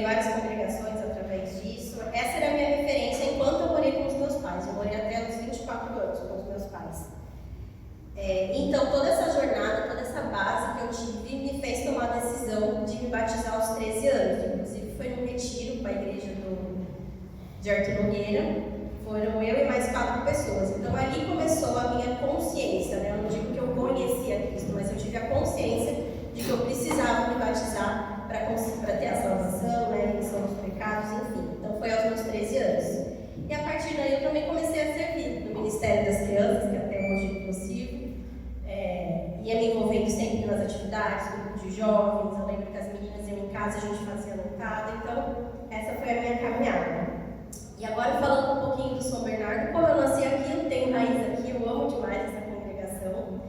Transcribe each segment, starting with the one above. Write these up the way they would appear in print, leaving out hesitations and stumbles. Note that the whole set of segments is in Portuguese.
frequentei várias congregações através disso. Essa era a minha referência enquanto eu morei com os meus pais. Eu morei até os 24 anos com os meus pais. Então, toda essa jornada, toda essa base que eu tive me fez tomar a decisão de me batizar aos 13 anos. Inclusive, foi num retiro para a igreja de Arthur Nogueira. Foram eu e mais 4 pessoas. Então, ali começou a minha consciência, né? Eu não digo que eu conhecia Cristo, mas eu tive a consciência de que eu precisava me batizar para ter a salvação, né? Remissão dos pecados, enfim. Então, foi aos meus 13 anos. E a partir daí, eu também comecei a servir no Ministério das Crianças, que até hoje eu sigo. Ia me envolvendo sempre nas atividades, grupos de jovens. Eu lembro que as meninas iam em casa, a gente fazia noitada. Então, essa foi a minha caminhada. E agora, falando um pouquinho do São Bernardo, como eu nasci aqui, eu tenho raiz aqui, eu amo demais essa congregação.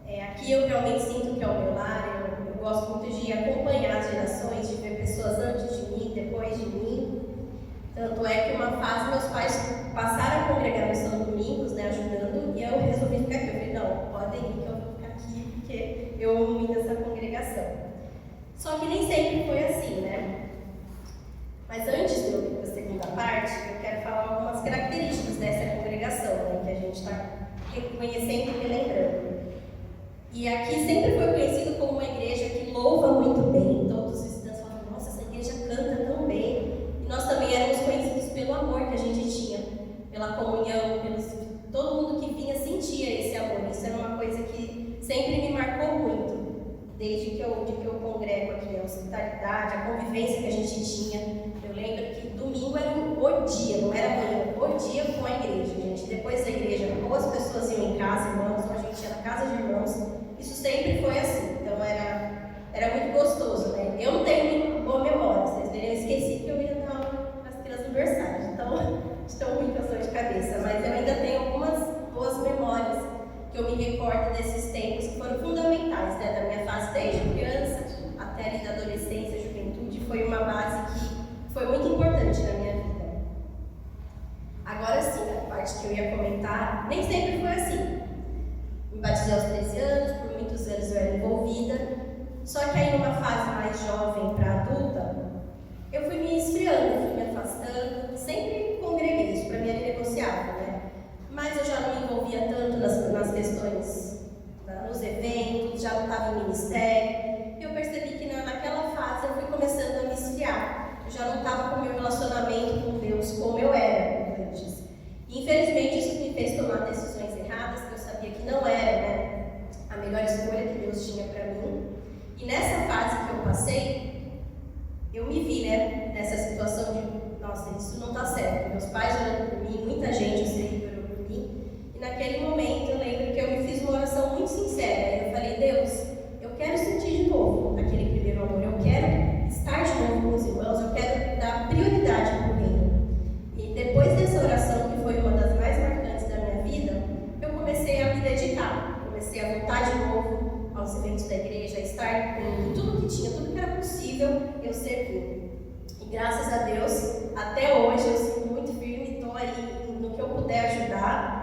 Aqui eu realmente sinto que é o meu lar, eu gosto muito de acompanhar as gerações, de ver pessoas antes de mim, depois de mim. Tanto é que uma fase meus pais passaram a congregar no São Domingos, né, ajudando, e eu resolvi ficar aqui. Eu falei, não, podem ir que eu vou ficar aqui, porque eu amo muito essa congregação. Só que nem sempre foi assim, né? Mas antes de eu ir para a segunda parte, eu quero falar algumas características dessa congregação, né, que a gente está reconhecendo e relembrando. E aqui sempre foi conhecido como uma igreja que louva muito bem. Todos os visitantes falam, nossa, essa igreja canta tão bem. E nós também éramos conhecidos pelo amor que a gente tinha, pela comunhão, todo mundo que vinha sentia esse amor. Isso era uma coisa que sempre me marcou muito. Desde que eu congrego aqui, a hospitalidade, a convivência que a gente tinha. Eu lembro que domingo era o dia, não era amanhã, o dia com a igreja, gente. Depois da igreja, ou as pessoas iam em casa, irmãos, ou a gente ia na casa de irmãos. Isso sempre foi assim, então era muito gostoso, né? Eu não tenho boa memória, vocês verem, eu esqueci que eu ia dar aula para as crianças aniversários, então estou muito com dor de cabeça, mas eu ainda tenho algumas boas memórias que eu me recordo desses tempos que foram fundamentais, né? Da minha fase desde criança até ali da adolescência, juventude, foi uma base que foi muito importante na minha vida. Agora sim, a parte que eu ia comentar, nem sempre foi assim. Me batizei aos 13 anos, por muitos anos eu era envolvida, só que aí numa fase mais jovem para adulta, eu fui me esfriando, fui me afastando, sempre congreguei, isso para mim era negociável, né? Mas eu já não me envolvia tanto nas questões, nos eventos, já não estava em ministério. Eu percebi que naquela fase eu fui começando a me esfriar. Eu já não estava com o meu relacionamento com Deus como eu era antes. E, infelizmente, isso me fez tomar decisões erradas, que eu sabia que não era, né, a melhor escolha que Deus tinha para mim. E nessa fase que eu passei, eu me vi, né, nessa situação de, nossa, isso não está certo. Meus pais orando por mim, muita gente, eu sei, orou por mim. E naquele momento, eu lembro que eu me fiz uma oração muito sincera. Eu falei, Deus, eu quero sentir de novo aquele primeiro amor. Eu quero estar de novo com os irmãos. Eu quero dar prioridade para o reino. E depois dessa oração, que foi uma das mais marcantes da minha vida, eu comecei a me dedicar. Comecei a voltar de novo aos eventos da igreja, a estar em tudo que tinha, tudo que era possível, eu servi. E graças a Deus, até hoje eu sigo muito firme, estou aí no que eu puder ajudar.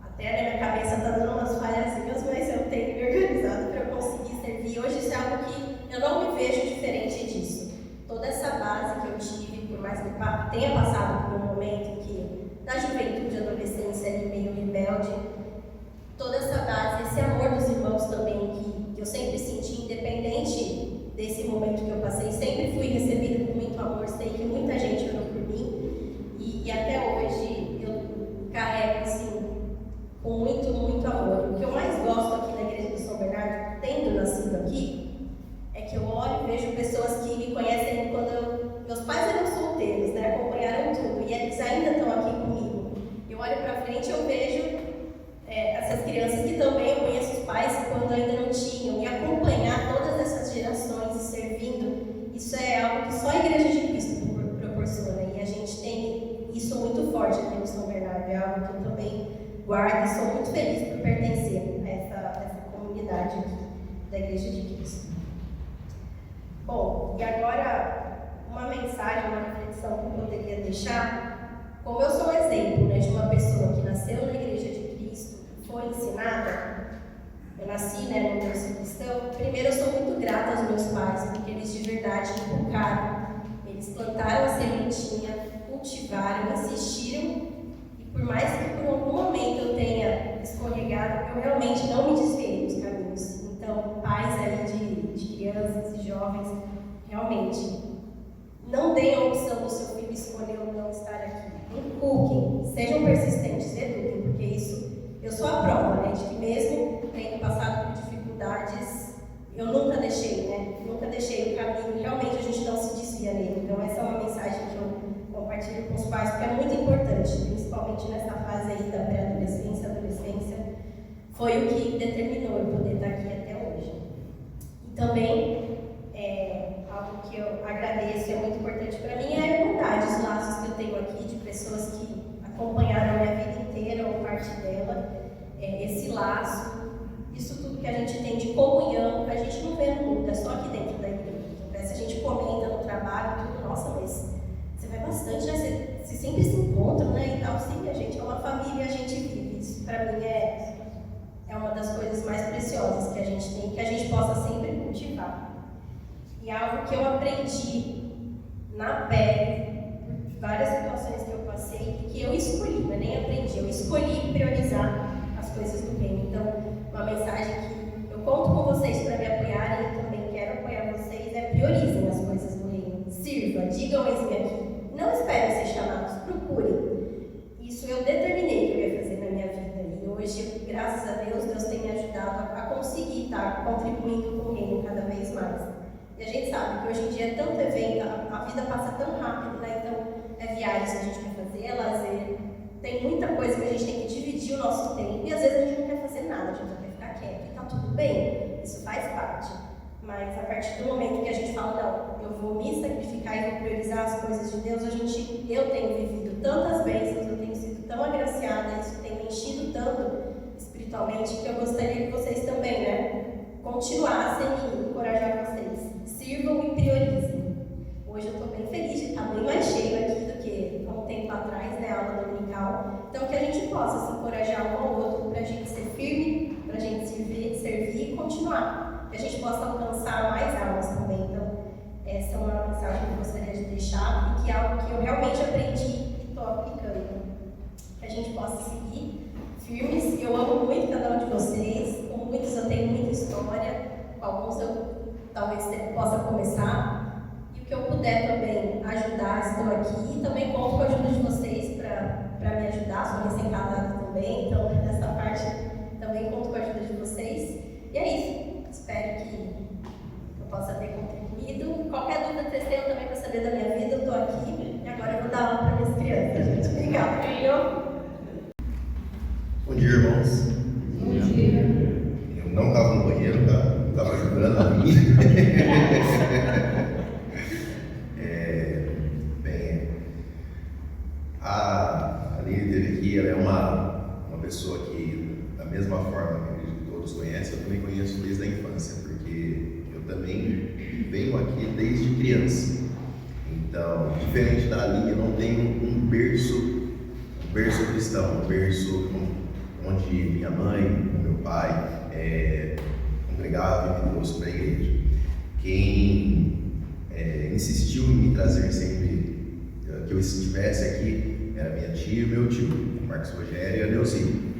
Até na minha cabeça está dando umas falhazinhas, mas eu tenho me organizado para eu conseguir servir. Hoje isso é algo que eu não me vejo diferente disso. Toda essa base que eu tive, por mais que tenha passado por um momento que, na juventude, adolescência, ali meio rebelde, toda essa base, esse amor dos irmãos também, que eu sempre senti, independente desse momento que eu passei, sempre fui recebida com muito amor, sei que muita gente orou por mim, e até hoje eu carrego, assim, com muito, muito amor. O que eu mais gosto aqui na igreja do São Bernardo, tendo nascido aqui, é que eu olho e vejo pessoas que me conhecem quando meus pais eram solteiros, né, acompanharam tudo, e eles ainda estão aqui comigo. Eu olho para frente e eu vejo essas crianças que também eu conheço os pais quando ainda não tinham, e acompanhar todas essas gerações e servindo, isso é algo que só a Igreja de Cristo proporciona, e a gente tem isso muito forte aqui no São Bernardo, é algo que eu também guardo e sou muito feliz por pertencer a essa comunidade aqui da Igreja de Cristo. Bom, e agora uma mensagem, uma reflexão que eu poderia deixar, como eu sou um exemplo, né, de uma pessoa que nasceu na Igreja de Cristo, foi ensinada, eu nasci, né, no berço cristão. Primeiro, eu sou muito grata aos meus pais, porque eles de verdade me educaram, Eles plantaram a sementinha, cultivaram, insistiram, e por mais que por algum momento eu tenha escorregado, eu realmente não me desviei dos caminhos. Então, pais aí de crianças e jovens, realmente, não deem a opção do seu filho escolher ou não estar aqui. Inculquem, sejam persistentes, eduquem, porque isso, eu sou a prova, né, de que mesmo tendo passado por dificuldades, eu nunca deixei, né? Nunca deixei o caminho, realmente a gente não se desvia nele. Então essa é uma mensagem que eu compartilho com os pais, porque é muito importante, principalmente nessa fase aí da pré-adolescência, adolescência, foi o que determinou eu poder estar aqui até hoje. E também, algo que eu agradeço e é muito importante para mim é a irmandade, os laços que eu tenho aqui de pessoas que acompanharam a minha vida inteira ou parte dela, esse laço. Isso tudo que a gente tem de comunhão, a gente não vê no mundo, é só aqui dentro da igreja. Então, se a gente comenta no trabalho, tudo, nossa, mas você vai bastante, né? Você sempre se encontram, né? E tal, sim, a gente é uma família e a gente vive. Isso, para mim, é uma das coisas mais preciosas que a gente tem, que a gente possa sempre cultivar. E algo que eu aprendi na pele, por várias situações que eu passei, que eu escolhi, mas nem aprendi, eu escolhi priorizar as coisas do reino. Então, uma mensagem que eu conto com vocês para me apoiarem e também quero apoiar vocês é: priorizem as coisas do reino. Sirva, digam eis-me aqui. Não esperem ser chamados, procurem. Isso eu determinei que eu ia fazer na minha vida. E hoje, graças a Deus, Deus tem me ajudado a conseguir estar contribuindo com o reino cada vez mais. E a gente sabe que hoje em dia é tanto evento, a vida passa tão rápido, né? Então, é viagens que a gente quer fazer, é lazer. Tem muita coisa que a gente tem que dividir o nosso tempo e às vezes a gente não quer fazer nada, a gente só quer ficar quieto. E tá tudo bem, isso faz parte. Mas a partir do momento que a gente fala, não, eu vou me sacrificar e vou priorizar as coisas de Deus, eu tenho vivido tantas bênçãos, eu tenho sido tão agraciada, isso tem me enchido tanto espiritualmente, que eu gostaria que vocês também, né, continuassem e encorajar vocês. Sirvam e priorizem. Hoje eu estou bem feliz de estar bem mais cheio aqui do que há um tempo atrás, né, a aula dominical. Então, que a gente possa se encorajar um ao outro para a gente ser firme, para a gente servir e continuar. Que a gente possa alcançar mais almas também. Então, essa é uma mensagem que eu gostaria de deixar e que é algo que eu realmente aprendi e estou aplicando. Que a gente possa seguir firmes. Eu amo muito cada um de vocês. Com muitos eu tenho muita história. Com alguns eu talvez possa começar. E o que eu puder também ajudar, estou aqui. E também conto com a ajuda de vocês para me ajudar. Sou recém-casada também, então nessa parte também conto com a ajuda de vocês. E é isso. Espero que eu possa ter contribuído. Qualquer dúvida, testemunho também para saber da minha vida, eu estou aqui. E agora eu vou dar aula para minhas crianças, gente. Obrigada, filho. Bom dia, irmãos. Bom dia. Eu não estava no banheiro, tá? Eu estava ajudando a mim. Bem, a líder aqui, ela é uma pessoa que, da mesma forma que todos conhecem, eu também conheço desde a infância, porque eu também venho aqui desde criança. Então, diferente da Aline, eu não tenho um berço cristão, um berço onde minha mãe, meu pai congregavam e me trouxe para a igreja. Quem insistiu em me trazer sempre que eu estivesse aqui era minha tia e meu tio, o Marcos Rogério e a Neuzinho.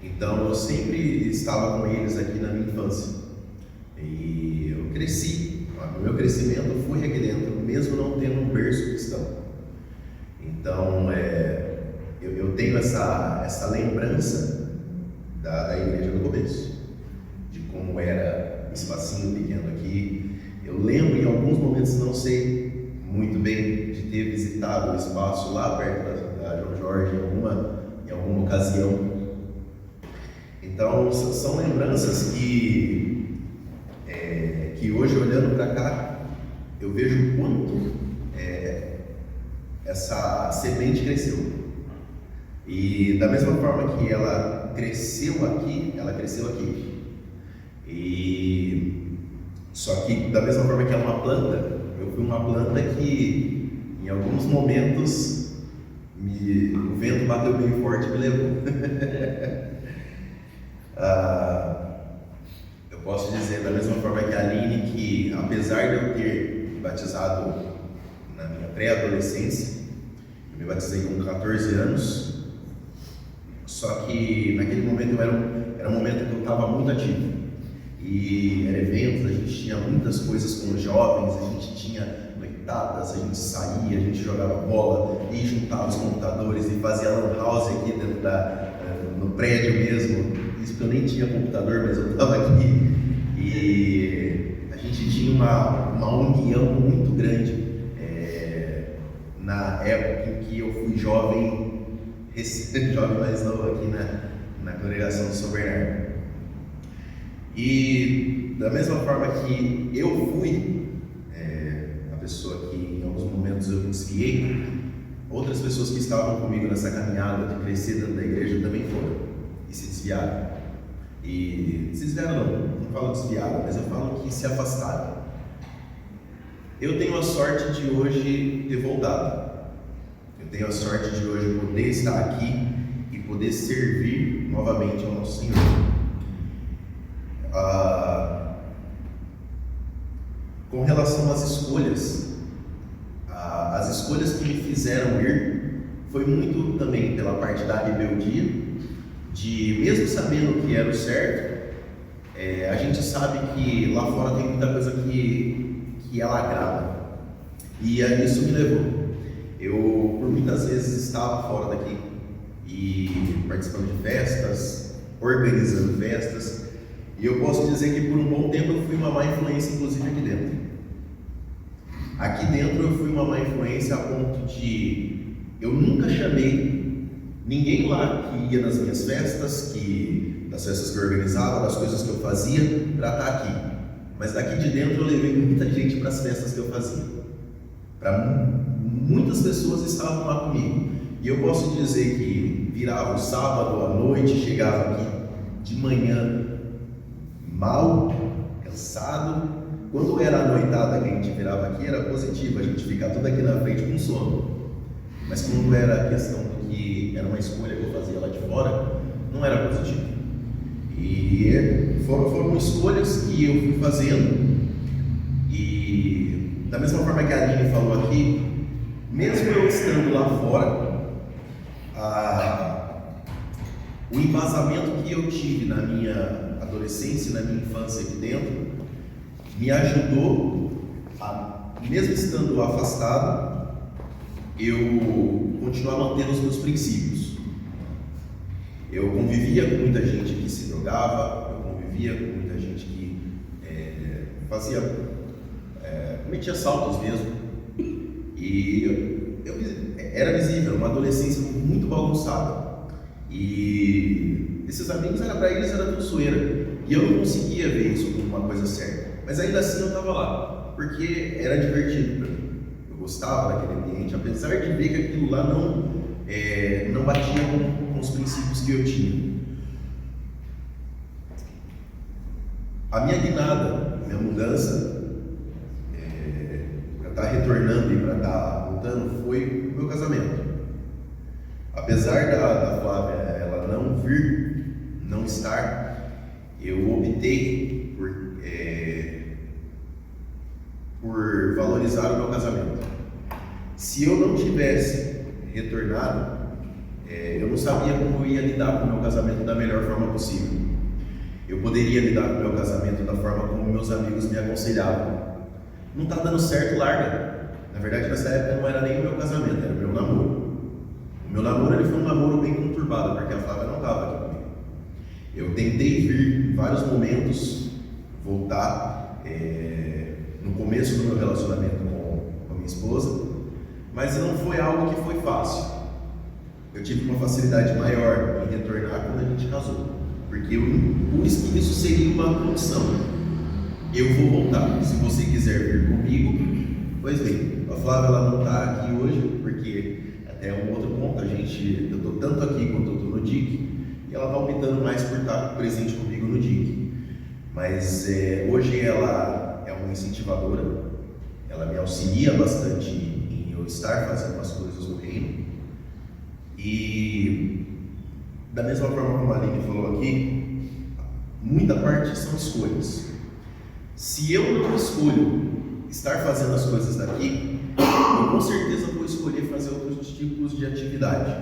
Então eu sempre estava com eles aqui na minha infância. E eu cresci, o meu crescimento foi aqui dentro, mesmo não tendo um berço cristão. Então eu tenho essa lembrança da igreja no começo, de como era um espacinho pequeno aqui. Eu lembro em alguns momentos, não sei muito bem, de ter visitado o espaço lá perto da João Jorge em alguma ocasião. Então são lembranças que hoje, olhando para cá, eu vejo o quanto essa semente cresceu. E da mesma forma que ela cresceu aqui. E só que da mesma forma que é uma planta, eu fui uma planta que em alguns momentos o vento bateu bem forte e me levou. Eu posso dizer da mesma forma que a Aline, que apesar de eu ter batizado na minha pré-adolescência. Eu me batizei com 14 anos, só que naquele momento era um momento que eu estava muito ativo. E era eventos, a gente tinha muitas coisas com os jovens, a gente tinha noitadas, a gente saía, a gente jogava bola e juntava os computadores e fazia lan house aqui dentro no prédio mesmo. Isso que eu nem tinha computador, mas eu estava aqui. E a gente tinha uma união muito grande na época em que eu fui jovem mais novo aqui na congregação do São Bernardo. E da mesma forma que eu fui a pessoa que em alguns momentos eu me desviei, outras pessoas que estavam comigo nessa caminhada de crescer dentro da igreja também foram e se desviaram. E se desviaram não falo desviaram, mas eu falo que se afastaram. Eu tenho a sorte de hoje ter voltado. Eu tenho a sorte de hoje poder estar aqui e poder servir novamente ao nosso Senhor. Com relação às escolhas, as escolhas que me fizeram ir foi muito também pela parte da rebeldia, de mesmo sabendo que era o certo, a gente sabe que lá fora tem muita coisa que ela agrada, e a isso me levou. Eu por muitas vezes estava fora daqui e participando de festas, organizando festas, e eu posso dizer que por um bom tempo eu fui uma má influência, inclusive aqui dentro. Aqui dentro eu fui uma má influência a ponto de eu nunca chamei ninguém lá que ia nas minhas festas, das festas que eu organizava, das coisas que eu fazia, para estar aqui. Mas daqui de dentro eu levei muita gente para as festas que eu fazia. Muitas pessoas estavam lá comigo. E eu posso dizer que virava o sábado à noite, chegava aqui de manhã mal, cansado. Quando era a noitada que a gente virava aqui, era positivo, a gente ficar tudo aqui na frente com sono. Mas quando era a questão do que era uma escolha que eu fazia lá de fora, não era positivo. E foram escolhas que eu fui fazendo. E da mesma forma que a Aline falou aqui, mesmo eu estando lá fora, o embasamento que eu tive na minha adolescência, na minha infância aqui dentro, me ajudou mesmo estando afastado, eu continuar mantendo os meus princípios. Eu convivia com muita gente que se drogava, eu convivia com muita gente que cometia assaltos mesmo, e era visível, uma adolescência muito bagunçada, e esses amigos, para eles era tudo zoeira, e eu não conseguia ver isso como uma coisa séria, mas ainda assim eu estava lá, porque era divertido para mim, eu gostava daquele ambiente, apesar de ver que aquilo lá não batia com os princípios que eu tinha. A minha guinada, minha mudança, para estar retornando e para estar voltando, foi o meu casamento. Apesar da Flávia ela não vir, não estar, eu optei por valorizar o meu casamento. Se eu não tivesse retornado, eu não sabia como eu ia lidar com o meu casamento da melhor forma possível. Eu poderia lidar com o meu casamento da forma como meus amigos me aconselhavam. Não está dando certo, larga. Na verdade, nessa época não era nem o meu casamento, era o meu namoro. O meu namoro foi um namoro bem conturbado, porque a Flávia não estava aqui comigo. Eu tentei vir em vários momentos, voltar no começo do meu relacionamento com a minha esposa, mas não foi algo que foi fácil. Eu tive uma facilidade maior em retornar quando a gente casou, porque por isso que isso seria uma condição. Eu vou voltar, se você quiser vir comigo, pois bem. A Flávia ela não está aqui hoje, porque até um outro ponto, eu estou tanto aqui quanto eu estou no DIC, e ela está optando mais por estar presente comigo no DIC. Mas hoje ela é uma incentivadora, ela me auxilia bastante em eu estar fazendo as coisas no reino. E da mesma forma como a Aline falou aqui, muita parte são escolhas. Se eu não escolho estar fazendo as coisas daqui, eu com certeza vou escolher fazer outros tipos de atividade.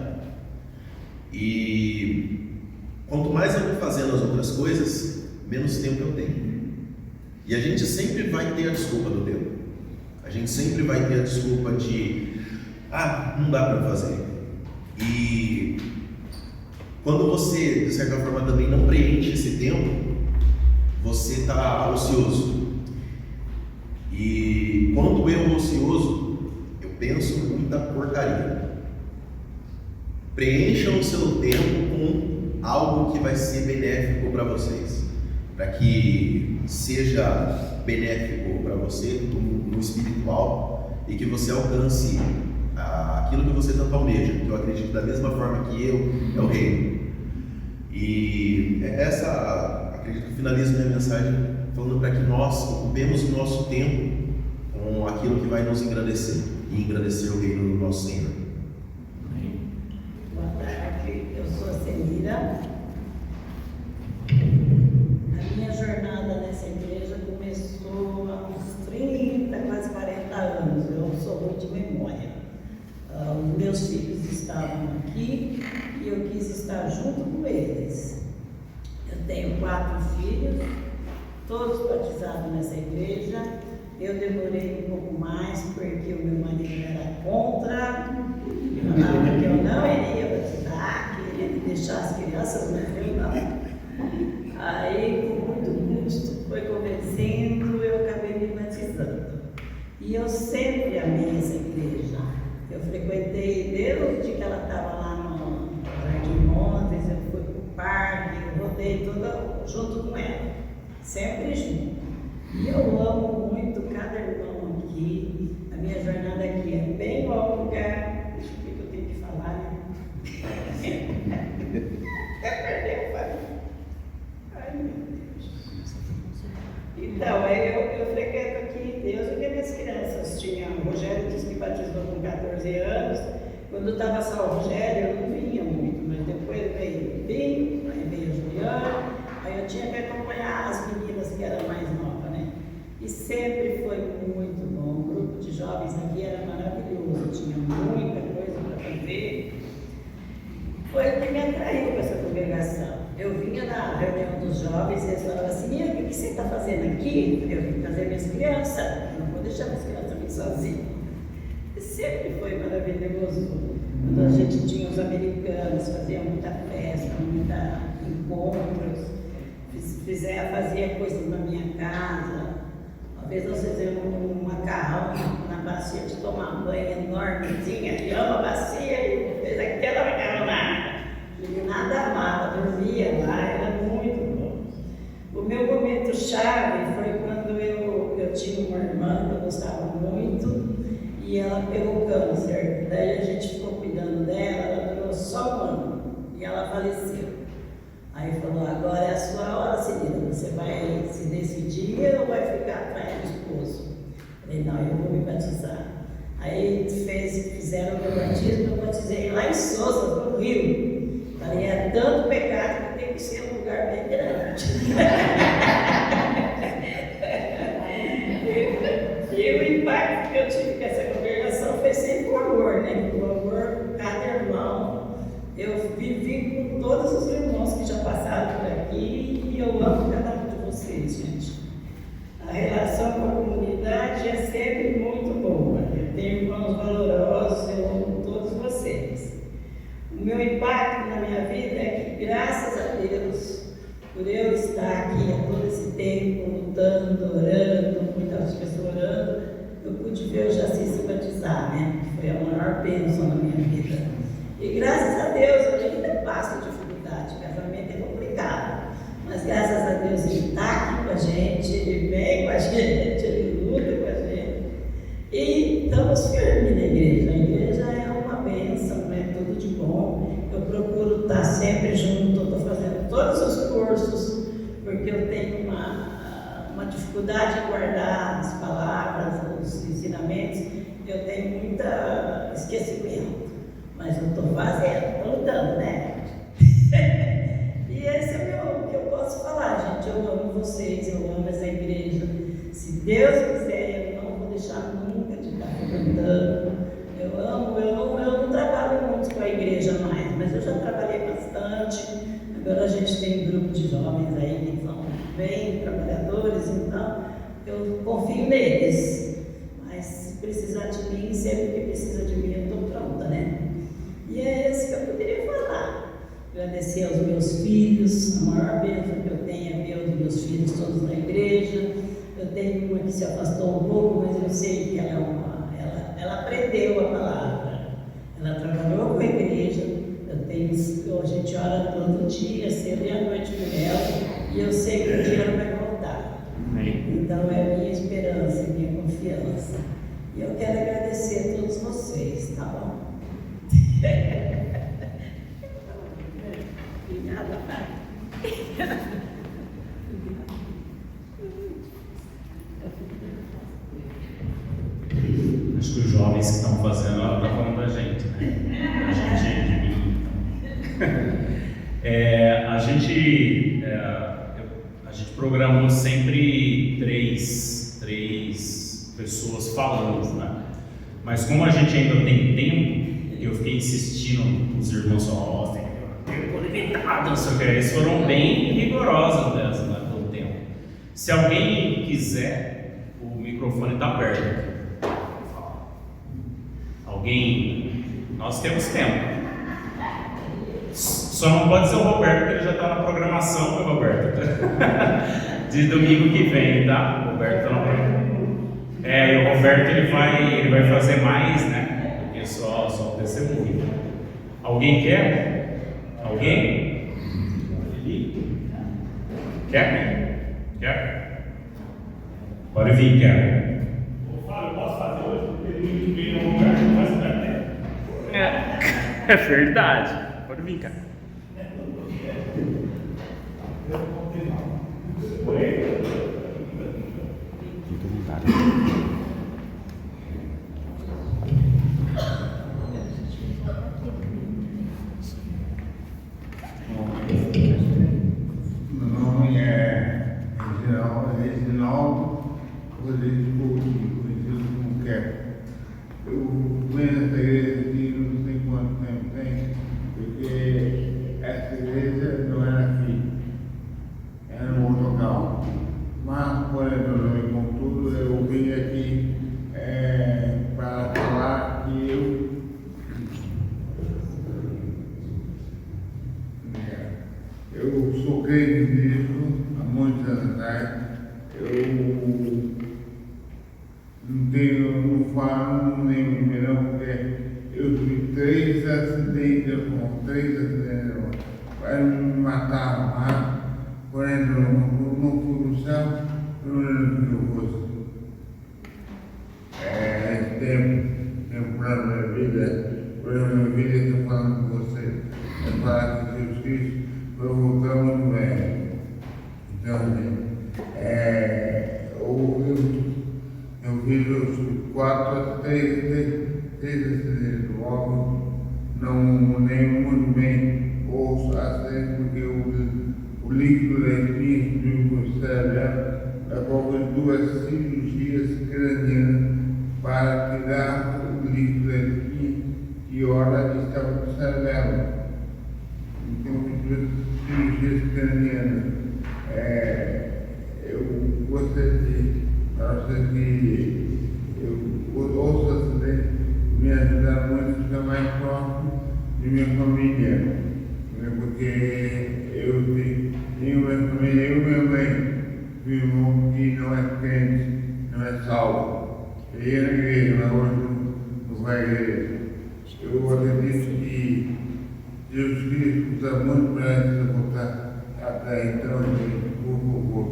E quanto mais eu vou fazendo as outras coisas, menos tempo eu tenho. E a gente sempre vai ter a desculpa do tempo. A gente sempre vai ter a desculpa de não dá para fazer. E quando você, de certa forma, também não preenche esse tempo, você está ocioso. E quando eu ocioso, eu penso muita porcaria. Preencham o seu tempo com algo que vai ser benéfico para vocês, para que seja benéfico para você no espiritual e que você alcance aquilo que você tanto almeja, que eu acredito da mesma forma que é o reino. E acredito que finalizo minha mensagem falando para que nós ocupemos o nosso tempo com aquilo que vai nos engrandecer e engrandecer o reino do nosso Senhor. Boa tarde, eu sou a Celira. A minha jornada nessa igreja começou há uns 30, quase 40 anos. Eu sou ruim de memória. Os meus filhos estavam aqui e eu quis estar junto com eles. Eu tenho 4 filhos, todos batizados nessa igreja. Eu demorei um pouco mais porque o meu marido era contra, falava que eu não iria batizar, que ele deixar as crianças, mas eu não. Aí, com muito custo, foi convencendo, eu acabei me batizando. E eu sempre amei essa igreja. Eu frequentei desde que ela estava lá no Jardim Montes, eu fui para o parque, eu rodei toda junto com ela, sempre junto. E eu amo muito cada irmão aqui. A minha jornada aqui é bem ao lugar. Deixa eu ver o que eu tenho que falar, né? Até perdeu o pai. Ai, meu Deus. Então, eu frequento aqui Deus e que minhas crianças tinham. O Rogério disse que batizou com 14 anos. Quando estava só o Rogério, eu não vinha muito, mas depois veio o Binho, aí veio a Juliana. Aí eu tinha que acompanhar as meninas que eram mais novas, né? E sempre foi muito bom. O grupo de jovens aqui era maravilhoso, tinha muita coisa para fazer. Foi o que me atraiu para essa congregação. Eu vinha na reunião dos jovens e eles falavam assim: Mira, o que você está fazendo aqui? Eu vim trazer minhas crianças, eu não vou deixar minhas crianças vir sozinhas. E sempre foi maravilhoso. Quando a gente tinha os americanos, fazia muita festa, muita encontros, fazia coisas na minha casa. Uma vez nós fizemos um macarrão na bacia de tomar banho enormezinha, e uma bacia e fez aquela macarronada. E nada amava, dormia lá, era muito bom. O meu momento chave foi quando eu tinha uma irmã que eu gostava muito e ela pegou câncer. Daí a gente ficou cuidando dela, ela durou só um ano e ela faleceu. Aí falou: agora é a sua hora, Celina, você vai se decidir ou vai ficar atrás do esposo? Falei: não, eu vou me batizar. Aí fizeram o meu batismo, eu batizei lá em Sousa, no Rio. Falei: é tanto pecado que tem que ser um lugar bem grande. E o impacto que eu tive com essa congregação foi sempre o amor, né? O amor, cada irmão. Eu vivi com todos os irmãos que já passaram por aqui e eu amo cada um de vocês, gente. A relação com a comunidade é sempre muito boa. Eu tenho irmãos valorosos, eu amo todos vocês. O meu impacto na minha vida é que, graças a Deus, por eu estar aqui há todo esse tempo, lutando, orando, muitas pessoas orando, eu pude ver o Jaci se batizar, né? Foi a maior bênção na minha vida. E graças a Deus, hoje ainda passa dificuldade, casamento é complicado, mas graças a Deus ele está aqui com a gente, ele vem com a gente, ele luta com a gente. E estamos firmes na igreja. A igreja é uma bênção, é tudo de bom. Eu procuro estar sempre junto, estou fazendo todos os cursos, porque eu tenho uma dificuldade em guardar as palavras, os ensinamentos, eu tenho muito esquecimento. Mas eu estou fazendo, estou lutando, né? E esse é o que eu posso falar, gente. Eu amo vocês, eu amo essa igreja. Se Deus quiser, eu não vou deixar nunca de estar frequentando. Eu não trabalho muito com a igreja mais, mas eu já trabalhei bastante. Agora a gente tem um grupo de jovens aí que são bem trabalhadores, então eu confio neles. Mas se precisar de mim, sempre que precisa de mim, eu estou pronta, né? E é isso que eu poderia falar. Agradecer aos meus filhos, a maior bênção que eu tenho é ver os meus filhos todos na igreja. Eu tenho uma que se afastou um pouco, mas eu sei que ela aprendeu a palavra. Ela trabalhou com a igreja. A gente ora todo dia, cedo e à noite com ela, e eu sei que o dia ela vai voltar. Então é a minha esperança, a minha confiança. E eu quero agradecer a todos vocês, tá bom? Obrigada, pai. Acho que os jovens que estão fazendo, ela está falando da gente, né? A gente de mim. A gente programou sempre três pessoas falando, né? Mas como a gente ainda tem tempo, eu fiquei insistindo, os irmãos falaram, tem tempo limitado, não sei o que. Eles foram bem rigorosos dessa, né, pelo tempo. Se alguém quiser, o microfone está aberto. Alguém? Nós temos tempo. Só não pode ser o Roberto, porque ele já está na programação, meu Roberto. De domingo que vem, tá? O Roberto está na programação. E o Roberto ele vai fazer mais, né? Do que só o testemunho. Alguém quer? Alguém? Quer? Pode vir, quer. Eu posso fazer hoje, porque domingo que vem no lugar que vai se dar tempo. É verdade. Pode vir, cara. Meu nome é Reginaldo Rodrigues Coutinho, conhecido como Keco. Eu venho nessa igreja aqui, não sei quanto tempo tem, porque essa igreja não era aqui, era no outro local. Mas, por exemplo, contudo, eu vim aqui para falar que eu sou crente em Cristo há muitos anos atrás. Eu não falo nem melhor, porque eu tive 3 acidentes, quase me mataram lá. Por exemplo, não fui no céu, eu não lembro que eu fosse. Tempo para minha vida, estou falando com você, é falar que Jesus Cristo foi voltar muito bem. Então, eu fiz os 3 acidentes logo, não lembro muito bem os acidentes, porque o líquido da espinha subiu para o cerebro, após 2 cirurgias cranianas para tirar o líquido da espinha que ora estava no cerebro. Então, 2 cirurgias cranianas. Eu gostaria de para você que os acidentes me ajudaram muito a ficar mais próximo de minha família, porque eu tenho minha família, eu e minha mãe, meu irmão que não é crente, não é salvo. Ele ia na igreja, mas hoje não vai à igreja. Eu acredito que Jesus Cristo usa muito para essa voltar até então, por favor,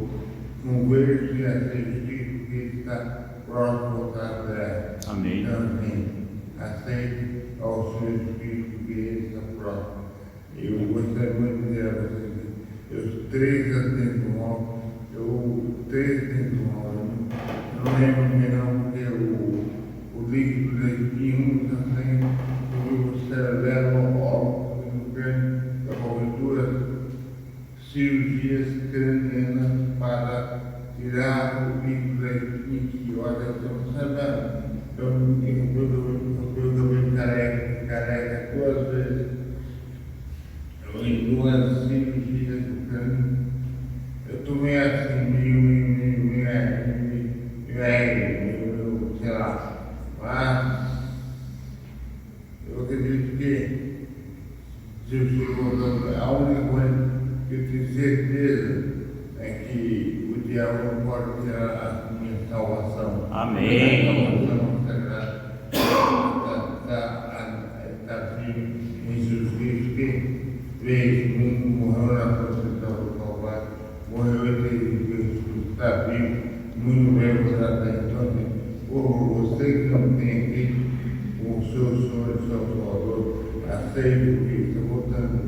conversa e aceite Cristo, que Ele está próximo de voltar até. Amém. Então, assim, aceite ao Senhor Cristo, que Ele está próximo. Eu gostaria muito de dizer a vocês, eu 3 acidentes mal, eu não lembro melhor, porque o líquido da espinha, também, o cerebelo, óbvio, no crânio, da 2 cirurgias cranianas para tirar o líquido da espinha que olha no cerebelo. eu também careca 2 vezes. Em 2 cirurgias do crânio. Eu tomei assim, meio, sei lá. Mas eu acredito que se eu chegou, a única coisa que eu tenho certeza é que o diabo não pode tirar a minha salvação. Amém. A salvação está firme em Jesus Cristo, que veio, morreu na procissão do Calvário, morreu em Jesus Cristo, está vivo, muito bem usado. Então, você que não tem Cristo, o seu Senhor e seu Salvador, aceite o Cristo, voltando.